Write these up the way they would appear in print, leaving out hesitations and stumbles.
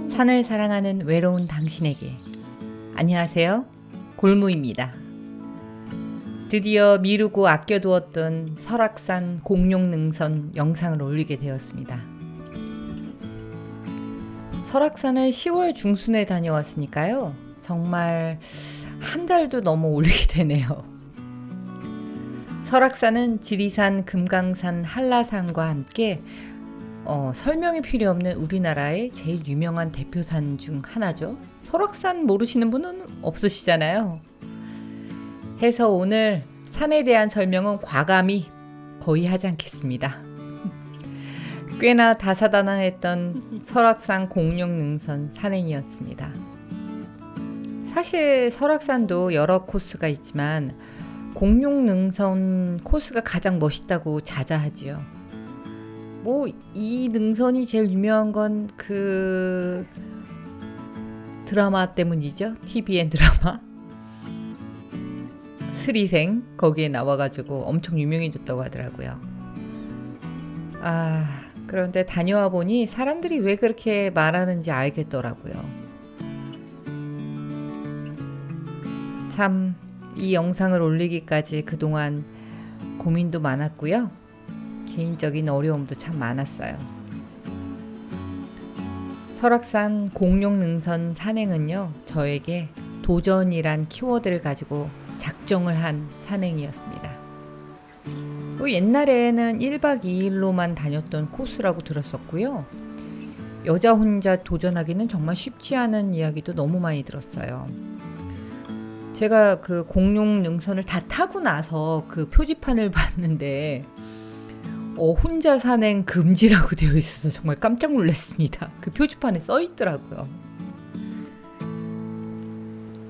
산을 사랑하는 외로운 당신에게 안녕하세요, 골무입니다. 드디어 미루고 아껴두었던 설악산 공룡능선 영상을 올리게 되었습니다. 설악산은 10월 중순에 다녀왔으니까요, 정말 한 달도 넘어 올리게 되네요. 설악산은 지리산, 금강산, 한라산과 함께 설명이 필요 없는 우리나라의 제일 유명한 대표산 중 하나죠. 설악산 모르시는 분은 없으시잖아요. 해서 오늘 산에 대한 설명은 과감히 거의 하지 않겠습니다. 꽤나 다사다난했던 설악산 공룡능선 산행이었습니다. 사실 설악산도 여러 코스가 있지만 공룡능선 코스가 가장 멋있다고 자자하지요. 이 능선이 제일 유명한 건 그 드라마 때문이죠. TVN 드라마 스리생, 거기에 나와가지고 엄청 유명해졌다고 하더라고요. 그런데 다녀와 보니 사람들이 왜 그렇게 말하는지 알겠더라고요. 참, 이 영상을 올리기까지 그동안 고민도 많았고요. 개인적인 어려움도 참 많았어요. 설악산 공룡능선 산행은요, 저에게 도전이란 키워드를 가지고 작정을 한 산행이었습니다. 옛날에는 1박 2일로만 다녔던 코스라고 들었었고요. 여자 혼자 도전하기는 정말 쉽지 않은 이야기도 너무 많이 들었어요. 제가 그 공룡능선을 다 타고 나서 그 표지판을 봤는데 혼자 산행 금지라고 되어 있어서 정말 깜짝 놀랐습니다. 그 표지판에 써 있더라고요.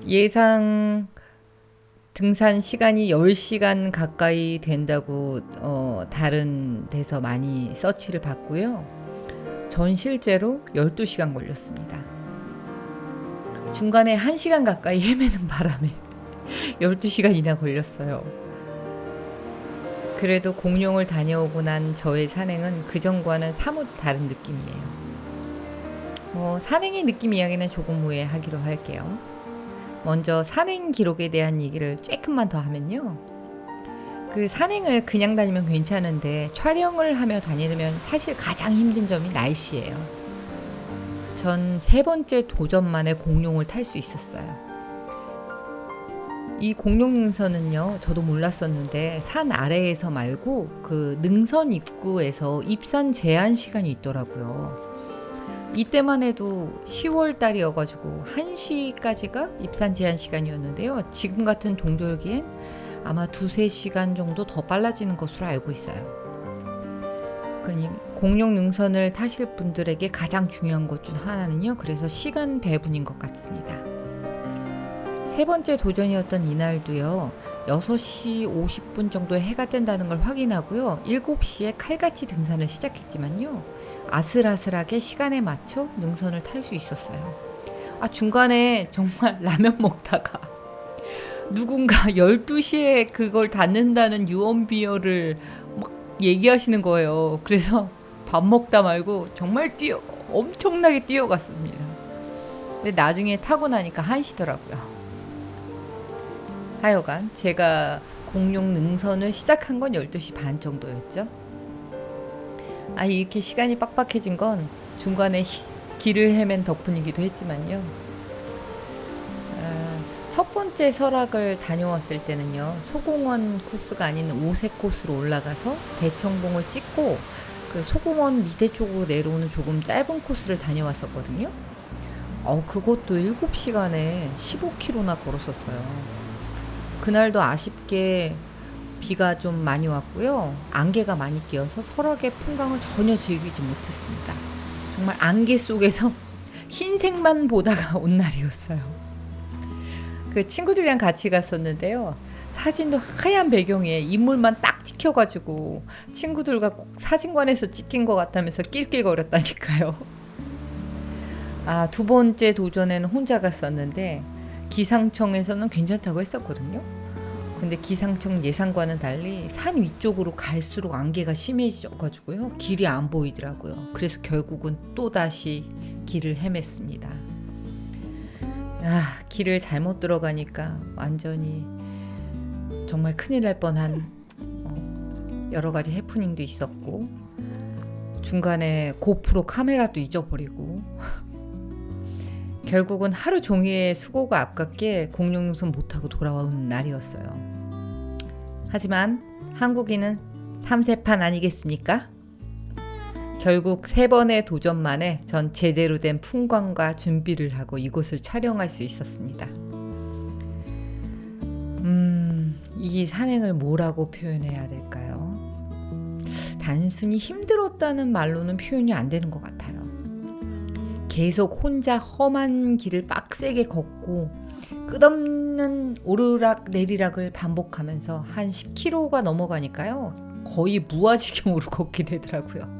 예상 등산 시간이 10시간 가까이 된다고 다른 데서 많이 서치를 받고요. 전 실제로 12시간 걸렸습니다. 중간에 1시간 가까이 헤매는 바람에 12시간이나 걸렸어요. 그래도 공룡을 다녀오고 난 저의 산행은 그전과는 사뭇 다른 느낌이에요. 산행의 느낌 이야기는 조금 후에 하기로 할게요. 먼저 산행 기록에 대한 얘기를 조금만 더 하면요. 그 산행을 그냥 다니면 괜찮은데 촬영을 하며 다니려면 사실 가장 힘든 점이 날씨예요. 전 3번째 도전 만에 공룡을 탈 수 있었어요. 이 공룡능선은요, 저도 몰랐었는데 산 아래에서 말고 그 능선 입구에서 입산 제한 시간이 있더라고요. 이때만 해도 10월 달이어가지고 1시까지가 입산 제한 시간이었는데요. 지금 같은 동절기엔 아마 2-3시간 정도 더 빨라지는 것으로 알고 있어요. 공룡능선을 타실 분들에게 가장 중요한 것 중 하나는요, 그래서 시간 배분인 것 같습니다. 3번째 도전이었던 이날도요, 6시 50분 정도에 해가 뜬다는 걸 확인하고요, 7시에 칼같이 등산을 시작했지만요, 아슬아슬하게 시간에 맞춰 능선을 탈 수 있었어요. 중간에 정말 라면 먹다가 누군가 12시에 그걸 닫는다는 유언비어를 막 얘기하시는 거예요. 그래서 밥 먹다 말고 정말 엄청나게 뛰어갔습니다. 근데 나중에 타고 나니까 1시더라고요. 하여간 제가 공룡 능선을 시작한 건 12시 반 정도였죠. 이렇게 시간이 빡빡해진 건 중간에 길을 헤맨 덕분이기도 했지만요. 첫 번째 설악을 다녀왔을 때는요, 소공원 코스가 아닌 오색 코스로 올라가서 대청봉을 찍고 그 소공원 밑에 쪽으로 내려오는 조금 짧은 코스를 다녀왔었거든요. 그것도 7시간에 15km나 걸었었어요. 그날도 아쉽게 비가 좀 많이 왔고요. 안개가 많이 끼어서 설악의 풍광을 전혀 즐기지 못했습니다. 정말 안개 속에서 흰색만 보다가 온 날이었어요. 그 친구들이랑 같이 갔었는데요. 사진도 하얀 배경에 인물만 딱 찍혀가지고 친구들과 꼭 사진관에서 찍힌 것 같다면서 낄낄거렸다니까요. 2번째 도전에는 혼자 갔었는데 기상청에서는 괜찮다고 했었거든요. 근데 기상청 예상과는 달리 산 위쪽으로 갈수록 안개가 심해져가지고요, 길이 안 보이더라고요. 그래서 결국은 또다시 길을 헤맸습니다. 길을 잘못 들어가니까 완전히 정말 큰일 날 뻔한 여러 가지 해프닝도 있었고, 중간에 고프로 카메라도 잊어버리고 결국은 하루 종일의 수고가 아깝게 공룡능선 못하고 돌아온 날이었어요. 하지만 한국인은 3세판 아니겠습니까? 결국 3번의 도전 만에 전 제대로 된 풍광과 준비를 하고 이곳을 촬영할 수 있었습니다. 이 산행을 뭐라고 표현해야 될까요? 단순히 힘들었다는 말로는 표현이 안 되는 것 같아요. 계속 혼자 험한 길을 빡세게 걷고 끝없는 오르락 내리락을 반복하면서 한 10km가 넘어가니까요, 거의 무아지경으로 걷게 되더라고요.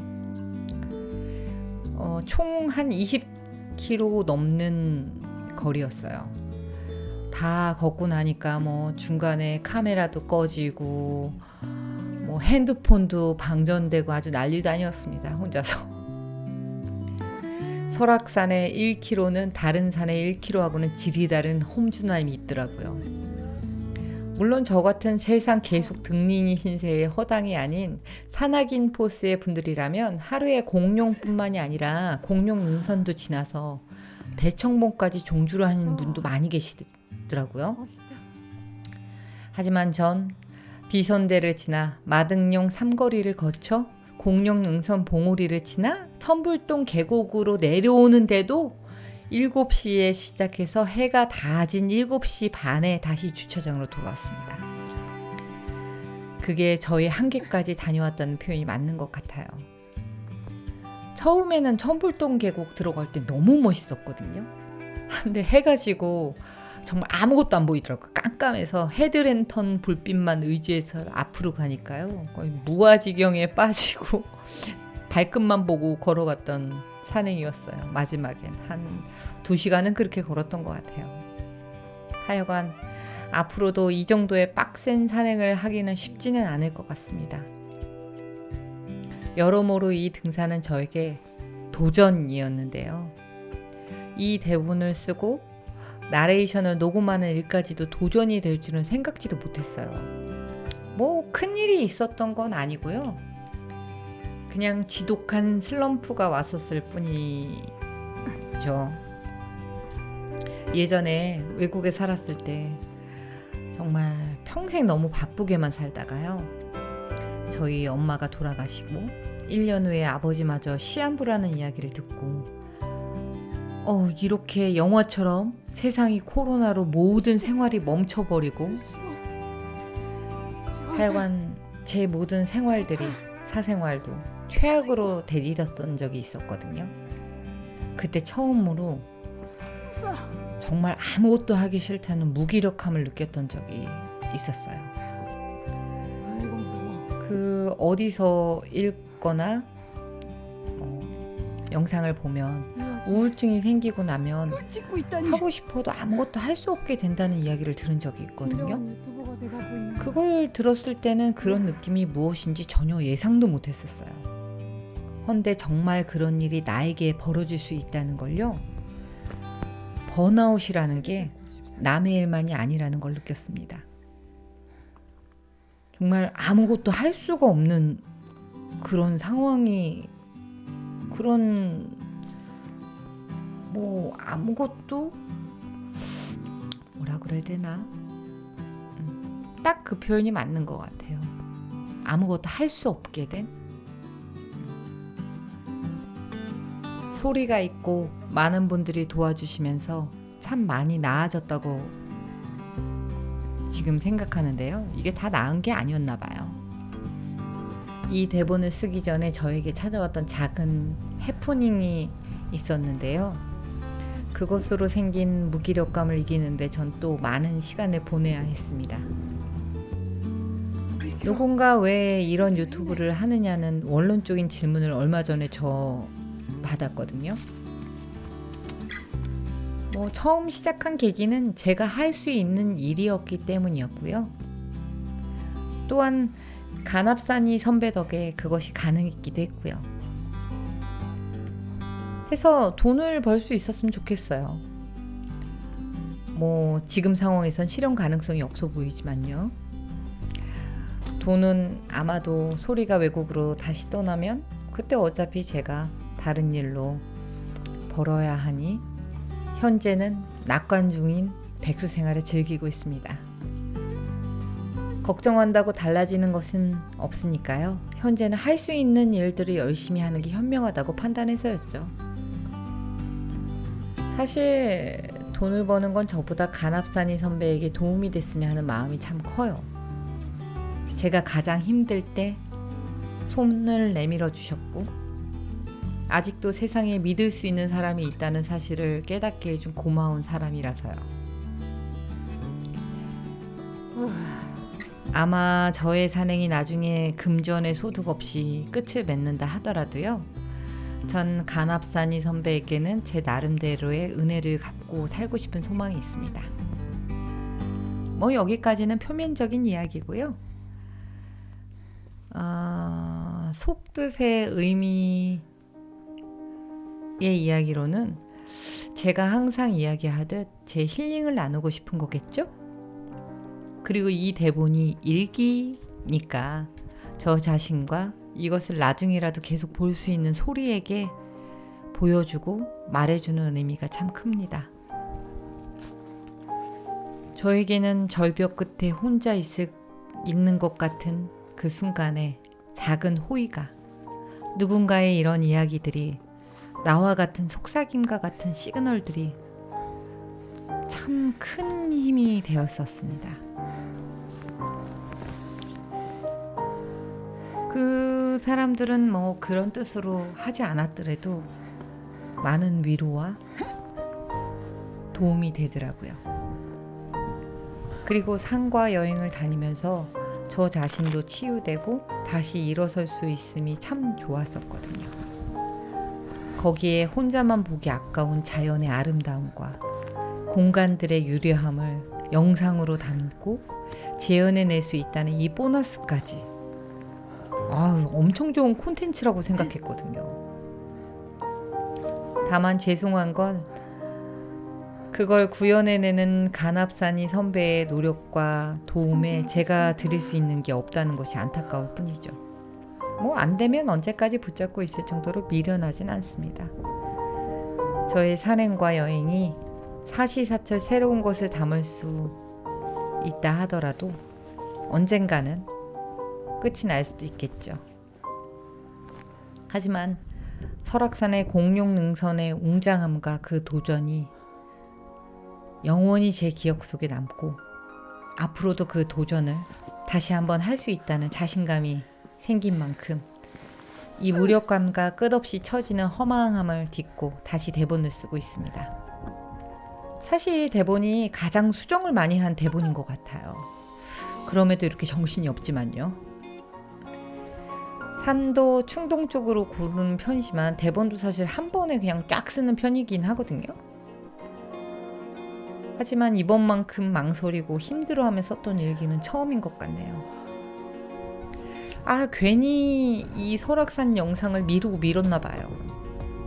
총 한 20km 넘는 거리였어요. 다 걷고 나니까 뭐 중간에 카메라도 꺼지고 뭐 핸드폰도 방전되고 아주 난리도 아니었습니다. 혼자서. 설악산의 1km는 다른 산의 1km하고는 질이 다른 험준함이 있더라고요. 물론 저 같은 세상 계속 등린이 신세의 허당이 아닌 산악인 포스의 분들이라면 하루에 공룡뿐만이 아니라 공룡 능선도 지나서 대청봉까지 종주를 하는 분도 많이 계시더라고요. 하지만 전 비선대를 지나 마등용 삼거리를 거쳐 공룡 능선 봉우리를 지나 천불동 계곡으로 내려오는데도 7시에 시작해서 해가 다 진 7시 반에 다시 주차장으로 돌아왔습니다. 그게 저희 한계까지 다녀왔다는 표현이 맞는 것 같아요. 처음에는 천불동 계곡 들어갈 때 너무 멋있었거든요. 근데 해가 지고 정말 아무것도 안 보이더라고요. 깜깜해서 헤드랜턴 불빛만 의지해서 앞으로 가니까요, 거의 무아지경에 빠지고 발끝만 보고 걸어갔던 산행이었어요. 마지막엔 한 2시간은 그렇게 걸었던 것 같아요. 하여간 앞으로도 이 정도의 빡센 산행을 하기는 쉽지는 않을 것 같습니다. 여러모로 이 등산은 저에게 도전이었는데요. 이 대본을 쓰고 나레이션을 녹음하는 일까지도 도전이 될 줄은 생각지도 못했어요. 뭐 큰일이 있었던 건 아니고요. 그냥 지독한 슬럼프가 왔었을 뿐이죠. 예전에 외국에 살았을 때 정말 평생 너무 바쁘게만 살다가요, 저희 엄마가 돌아가시고 1년 후에 아버지마저 시한부라는 이야기를 듣고 이렇게 영화처럼 세상이 코로나로 모든 생활이 멈춰버리고 하여간 제 모든 생활들이, 사생활도 최악으로 대디었던 적이 있었거든요. 그때 처음으로 정말 아무것도 하기 싫다는 무기력함을 느꼈던 적이 있었어요. 그 어디서 읽거나 영상을 보면 우울증이 생기고 나면 하고 싶어도 아무것도 할 수 없게 된다는 이야기를 들은 적이 있거든요. 그걸 들었을 때는 그런 느낌이 무엇인지 전혀 예상도 못했었어요. 헌데 정말 그런 일이 나에게 벌어질 수 있다는 걸요, 번아웃이라는 게 남의 일만이 아니라는 걸 느꼈습니다. 정말 아무것도 할 수가 없는 그런 상황이, 그런 뭐 아무것도 뭐라 그래야 되나, 딱 그 표현이 맞는 것 같아요. 아무것도 할 수 없게 된, 소리가 있고 많은 분들이 도와주시면서 참 많이 나아졌다고 지금 생각하는데요. 이게 다 나은 게 아니었나 봐요. 이 대본을 쓰기 전에 저에게 찾아왔던 작은 해프닝이 있었는데요. 그것으로 생긴 무기력감을 이기는데 전 또 많은 시간을 보내야 했습니다. 누군가 왜 이런 유튜브를 하느냐는 원론적인 질문을 얼마 전에 저 받았거든요. 뭐 처음 시작한 계기는 제가 할 수 있는 일이었기 때문이었고요. 또한 간합산이 선배 덕에 그것이 가능했기도 했고요. 해서 돈을 벌 수 있었으면 좋겠어요. 뭐 지금 상황에선 실현 가능성이 없어 보이지만요. 돈은 아마도 소리가 외국으로 다시 떠나면 그때 어차피 제가 다른 일로 벌어야 하니 현재는 낙관 중인 백수 생활을 즐기고 있습니다. 걱정한다고 달라지는 것은 없으니까요. 현재는 할 수 있는 일들을 열심히 하는 게 현명하다고 판단해서였죠. 사실 돈을 버는 건 저보다 간합산이 선배에게 도움이 됐으면 하는 마음이 참 커요. 제가 가장 힘들 때 손을 내밀어 주셨고 아직도 세상에 믿을 수 있는 사람이 있다는 사실을 깨닫게 해준 고마운 사람이라서요. 아마 저의 산행이 나중에 금전의 소득 없이 끝을 맺는다 하더라도요. 전 간합산이 선배에게는 제 나름대로의 은혜를 갚고 살고 싶은 소망이 있습니다. 뭐 여기까지는 표면적인 이야기고요. 속뜻의 의미의 이야기로는 제가 항상 이야기하듯 제 힐링을 나누고 싶은 거겠죠? 그리고 이 대본이 일기니까 저 자신과 이것을 나중이라도 계속 볼 수 있는 소리에게 보여주고 말해주는 의미가 참 큽니다. 저에게는 절벽 끝에 혼자 있는 것 같은 그 순간에 작은 호의가, 누군가의 이런 이야기들이, 나와 같은 속삭임과 같은 시그널들이 참 큰 힘이 되었었습니다. 그 사람들은 뭐 그런 뜻으로 하지 않았더라도 많은 위로와 도움이 되더라고요. 그리고 산과 여행을 다니면서 저 자신도 치유되고 다시 일어설 수 있음이 참 좋았었거든요. 거기에 혼자만 보기 아까운 자연의 아름다움과 공간들의 유려함을 영상으로 담고 재현해낼 수 있다는 이 보너스까지 엄청 좋은 콘텐츠라고 생각했거든요. 다만 죄송한 건 그걸 구현해내는 간합산이 선배의 노력과 도움에 제가 드릴 수 있는 게 없다는 것이 안타까울 뿐이죠. 뭐 안 되면 언제까지 붙잡고 있을 정도로 미련하진 않습니다. 저의 산행과 여행이 사시사철 새로운 것을 담을 수 있다 하더라도 언젠가는 끝이 날 수도 있겠죠. 하지만 설악산의 공룡 능선의 웅장함과 그 도전이 영원히 제 기억 속에 남고 앞으로도 그 도전을 다시 한번 할 수 있다는 자신감이 생긴 만큼 이 무력감과 끝없이 처지는 허망함을 딛고 다시 대본을 쓰고 있습니다. 사실 이 대본이 가장 수정을 많이 한 대본인 것 같아요. 그럼에도 이렇게 정신이 없지만요. 산도 충동적으로 고르는 편이지만 대본도 사실 한 번에 그냥 쫙 쓰는 편이긴 하거든요. 하지만 이번만큼 망설이고 힘들어하며 썼던 일기는 처음인 것 같네요. 괜히 이 설악산 영상을 미루고 미뤘나 봐요.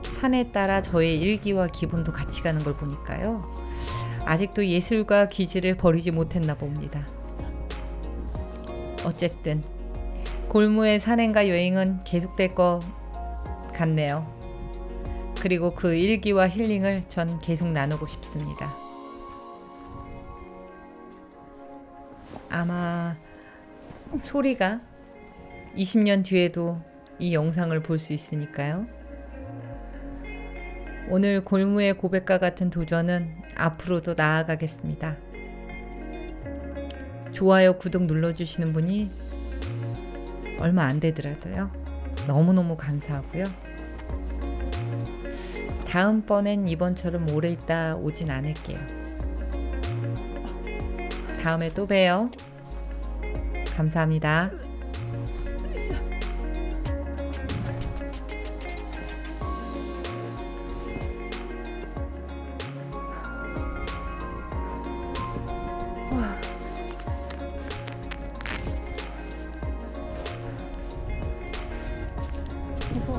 산에 따라 저의 일기와 기분도 같이 가는 걸 보니까요. 아직도 예술과 기질을 버리지 못했나 봅니다. 어쨌든 골무의 산행과 여행은 계속될 것 같네요. 그리고 그 일기와 힐링을 전 계속 나누고 싶습니다. 아마 소리가 20년 뒤에도 이 영상을 볼 수 있으니까요. 오늘 골무의 고백과 같은 도전은 앞으로도 나아가겠습니다. 좋아요, 구독 눌러주시는 분이 얼마 안 되더라도요. 너무너무 감사하고요. 다음번엔 이번처럼 오래 있다 오진 않을게요. 다음에 또 봬요. 감사합니다. 무서워.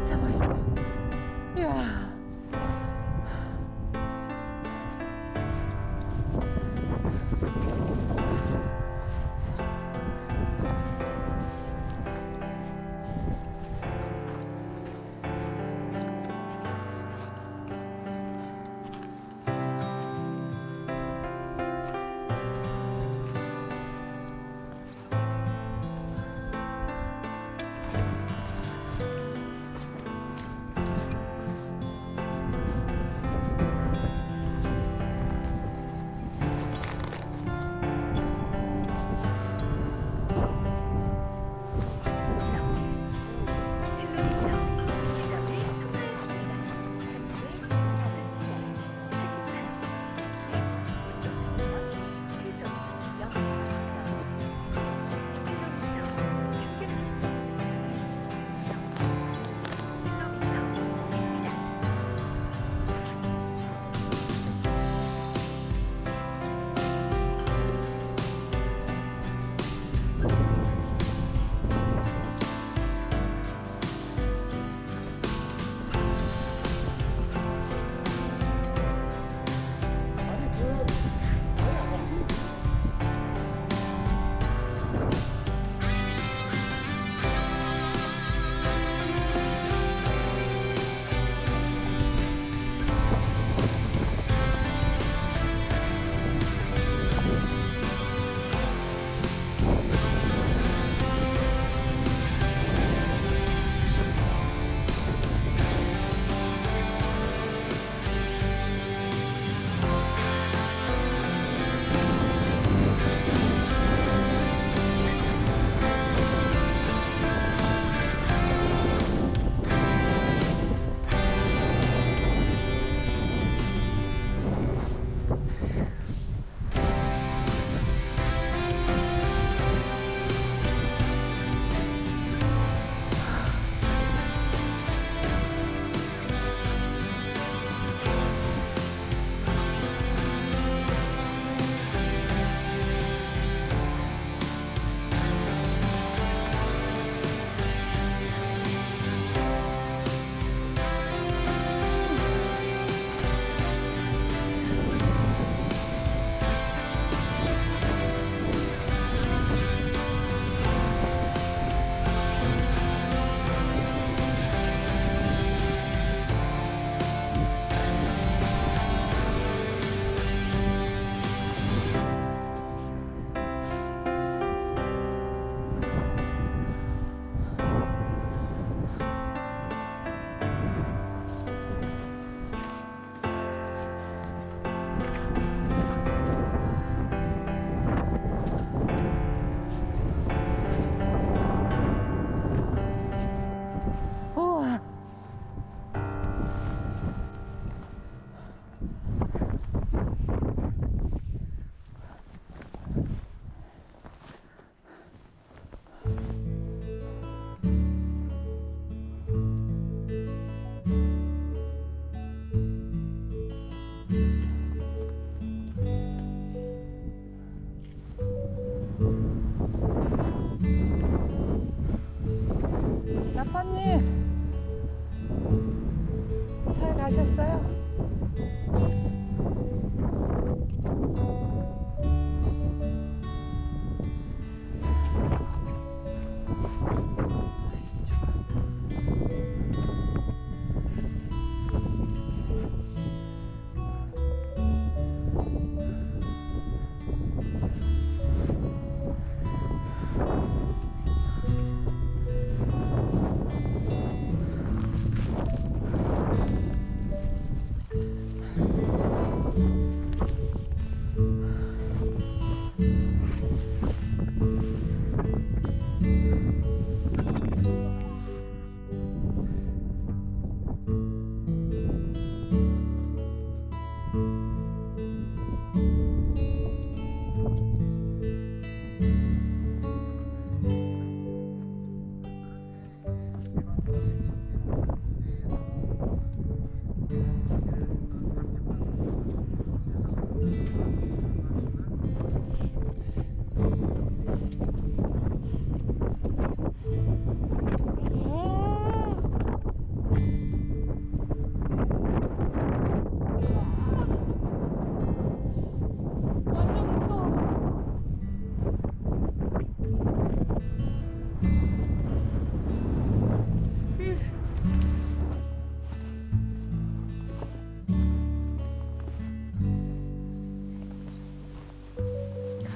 진짜 멋있다. 이야.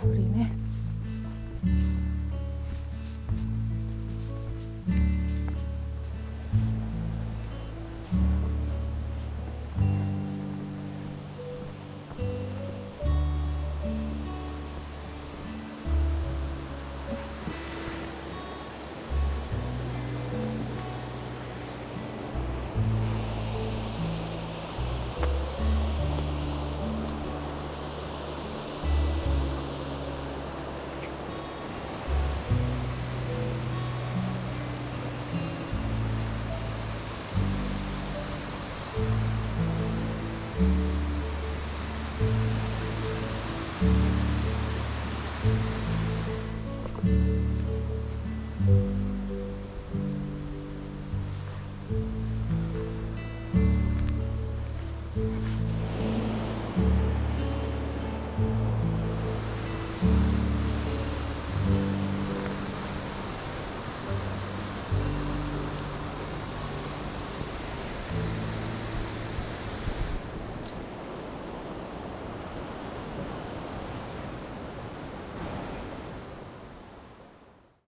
우리는